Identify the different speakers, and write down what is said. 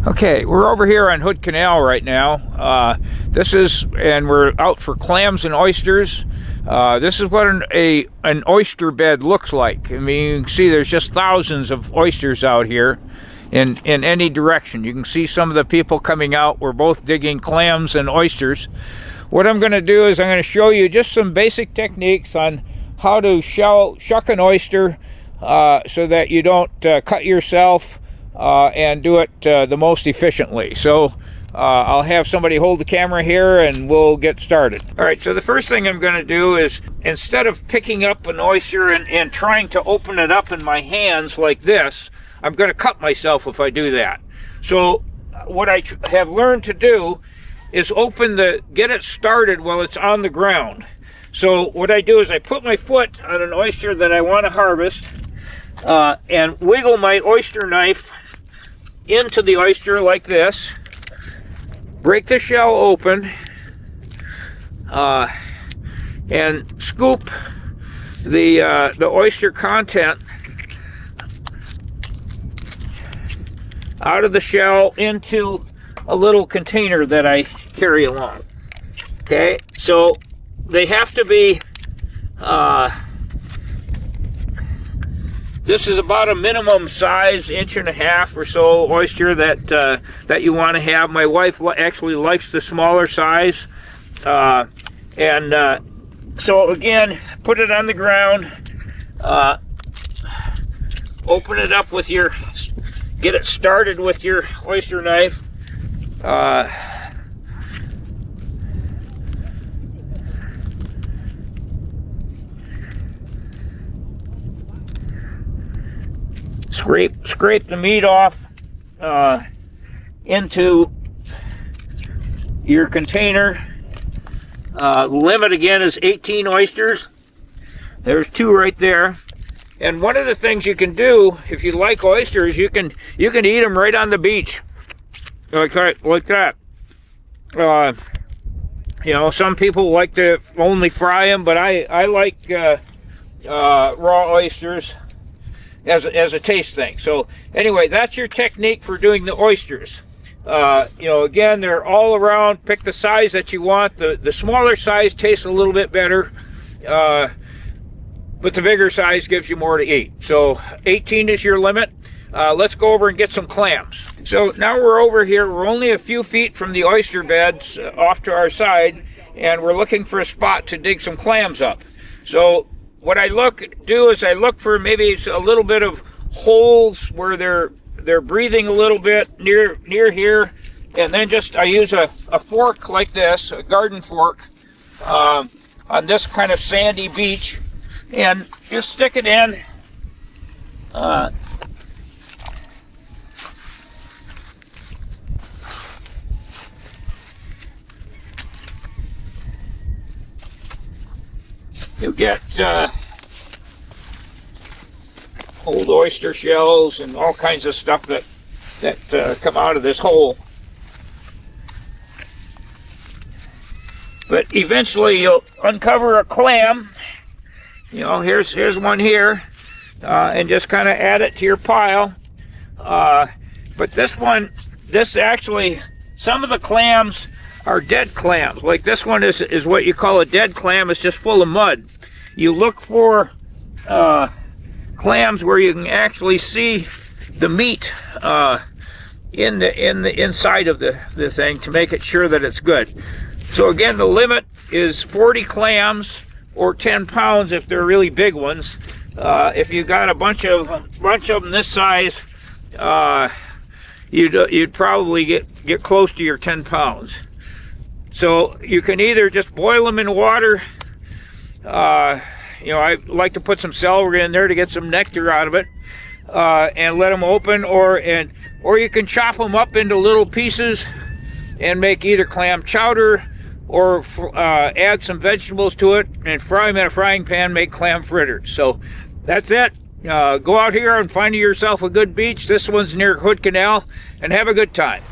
Speaker 1: Okay, we're over here on Hood Canal right now. And we're out for clams and oysters. This is what an oyster bed looks like. I mean, you can see there's just thousands of oysters out here in any direction. You can see some of the people coming out. We're both digging clams and oysters. What I'm going to do is I'm going to show you just some basic techniques on how to shuck an oyster so that you don't cut yourself and do it the most efficiently. So I'll have somebody hold the camera here and we'll get started. All right, so the first thing I'm going to do is, instead of picking up an oyster and trying to open it up in my hands like this, I'm going to cut myself if I do that. So what I have learned to do is get it started while it's on the ground. So what I do is I put my foot on an oyster that I want to harvest and wiggle my oyster knife into the oyster like this, break the shell open, and scoop the oyster content out of the shell into a little container that I carry along. Okay, so they have to be, this is about a minimum size, 1.5 inches or so oyster that you want to have. My wife actually likes the smaller size. So again, put it on the ground, open it up with get it started with your oyster knife. Scrape the meat off into your container. Limit again is 18 oysters. There's 2 right there. And one of the things you can do, if you like oysters, you can eat them right on the beach, like that. You know, some people like to only fry them, but I like raw oysters as a taste thing. So anyway, that's your technique for doing the oysters. You know, again, they're all around. Pick the size that you want. The smaller size tastes a little bit better, but the bigger size gives you more to eat. So 18 is your limit. Let's go over and get some clams. So now we're over here. We're only a few feet from the oyster beds off to our side, and we're looking for a spot to dig some clams up. So what I do is I look for maybe a little bit of holes where they're breathing a little bit near here, and then I use a fork like this, a garden fork, on this kind of sandy beach, and just stick it in. You'll get old oyster shells and all kinds of stuff that come out of this hole. But eventually you'll uncover a clam. You know, here's one here, and just kind of add it to your pile. But this actually, some of the clams are dead clams. Like this one is what you call a dead clam. It's just full of mud. You look for clams where you can actually see the meat in the inside of the thing to make it sure that it's good. So again, the limit is 40 clams or 10 pounds if they're really big ones. If you got a bunch of them this size, you'd probably get close to your 10 pounds. So you can either just boil them in water. You know, I like to put some celery in there to get some nectar out of it, and let them open, or you can chop them up into little pieces and make either clam chowder or add some vegetables to it and fry them in a frying pan, make clam fritters. So that's it. Go out here and find yourself a good beach. This one's near Hood Canal, and have a good time.